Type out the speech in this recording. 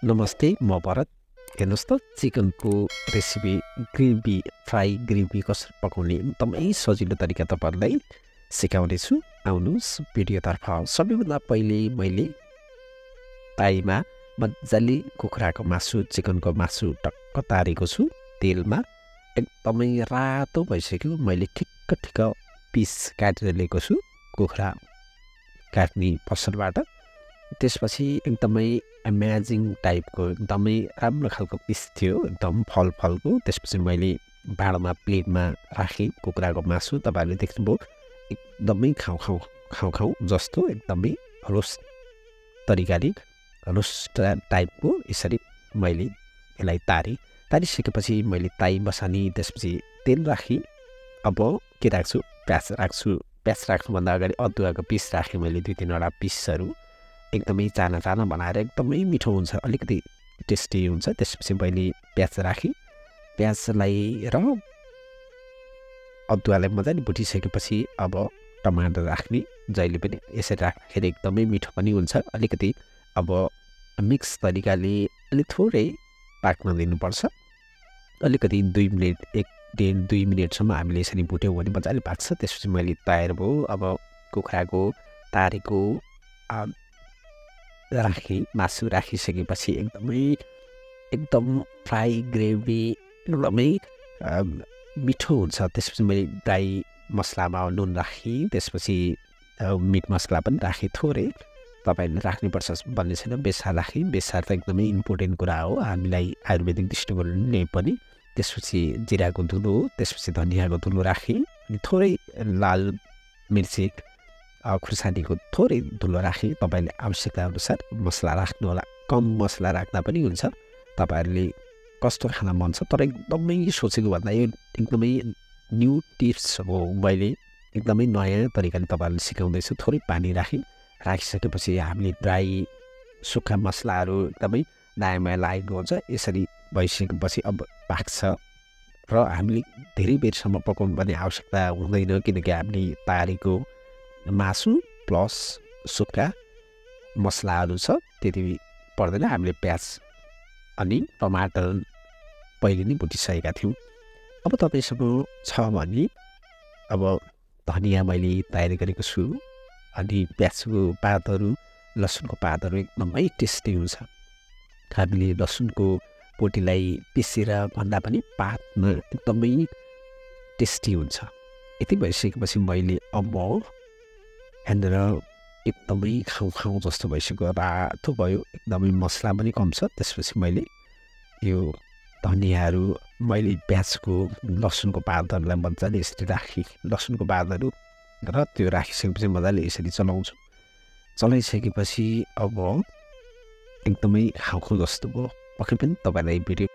नमस्ते म भरत हेर्नुहोस् त चिकनको रेसिपी ग्रेभी फ्राई ग्रेभी कसरी पकाउने एकदमै सजिलो तरिका तपाईँहरूलाई सिकाउनेछु आउनुहोस् भिडियोतर्फ सबैभन्दा पहिले मैले ताईमा मजाले कुखुराको मासु चिकनको मासु टक्क तारेको छु तेलमा एकदमै रातो भइसक्यो मैले ठिक्क ठिक्क पिस काटेर ल्याएको छु कुखुरा काट्ने पसलबाट त्यसपछि एकदमै अमेजिङ टाइपको एकदमै राम्रो खालको पिस थियो एकदम फलको त्यसपछि मैले भाँडामा प्लेटमा राखेँ कुखुराको मासु तपाईँहरूले देख्नुभयो एकदमै खाउँ जस्तो एकदमै रोस्ट तरिकाले रोस्ट टाइपको यसरी मैले यसलाई तारिसकेपछि मैले ताई बसानी त्यसपछि तेल राखेँ अब के राख्छु प्याज राख्नुभन्दा अगाडि अदुवाको पिस राखेँ मैले 2-3वटा पिसहरू एकदमै चाना बनाएर एकदमै मिठो हुन्छ अलिकति टेस्टी हुन्छ त्यसपछि मैले प्याज राखेँ प्याजलाई र अदुवालाई मजाले भुटिसकेपछि अब टमाटर राख्ने जहिले पनि यसरी राख्दाखेरि एकदमै मिठो पनि हुन्छ अलिकति अब मिक्स तरिकाले अलिक थोरै पाक्न दिनुपर्छ अलिकति 2 मिनेट 1.5-2 मिनेटसम्म हामीले यसरी भुट्यौँ भने मजाले पाक्छ त्यसपछि मैले तयार भयो अब कुखुराको तारेको राखेँ मासु राखिसकेपछि एकदम फ्राई ग्रेभी एकदमै मिठो हुन्छ त्यसपछि मैले ड्राई मसलामा नुन राखेँ त्यसपछि मिट मसला पनि राखेँ थोरै तपाईँहरूले राख्नुपर्छ भन्ने छैन बेसार राखेँ बेसार त एकदमै इम्पोर्टेन्ट कुरा हो हामीलाई आयुर्वेदिक दृष्टिकोणले पनि त्यसपछि जिराको धुलो त्यसपछि धनियाँको धुलो राखेँ अनि थोरै लाल मिर्ची खुर्सानीको थोरै धुलो राखेँ तपाईँले आवश्यकता अनुसार मसला राख्नु होला कम मसला राख्दा पनि हुन्छ तपाईँहरूले कस्तो खाना मन छ तर एकदमै सोचेको भन्दा यो एकदमै न्यू टिप्स हो मैले एकदमै नयाँ तरिकाले तपाईँहरूले सिकाउँदैछु थोरै पानी राखिसकेपछि हामीले ड्राई सुक्खा मसलाहरू एकदमै दायाँमा लागेको हुन्छ यसरी भइसकेपछि अब पाक्छ र हामीले धेरै बेरसम्म पकाउनु पर्ने आवश्यकता हुँदैन किनकि हामीले तारेको मासु प्लस सुक्खा मसलाहरू छ त्यति पर्दैन हामीले प्याज अनि टमाटर पहिले नै भुटिसकेका थियौँ अब तपाईँसँग छ भने अब धनियाँ मैले तयारी गरेको छु अनि प्याजको पातहरू लसुनको पातहरू एकदमै टेस्टी हुन्छ हामीले लसुनको पोटीलाई पिसेर भन्दा पनि पातमा एकदमै टेस्टी हुन्छ यति भइसकेपछि मैले अब हेरेर एकदमै खाउँ जस्तो भइसक्यो रातो भयो एकदमै मसला पनि कम छ त्यसपछि मैले यो धनियाँहरू मैले प्याजको लसुनको पातहरूलाई मजाले यसरी राखेँ लसुनको पातहरू र त्यो राखिसकेपछि मजाले यसरी चलाउँछु चलाइसकेपछि अब एकदमै खाउँ जस्तो भयो पक्कै पनि तपाईँलाई भिडियो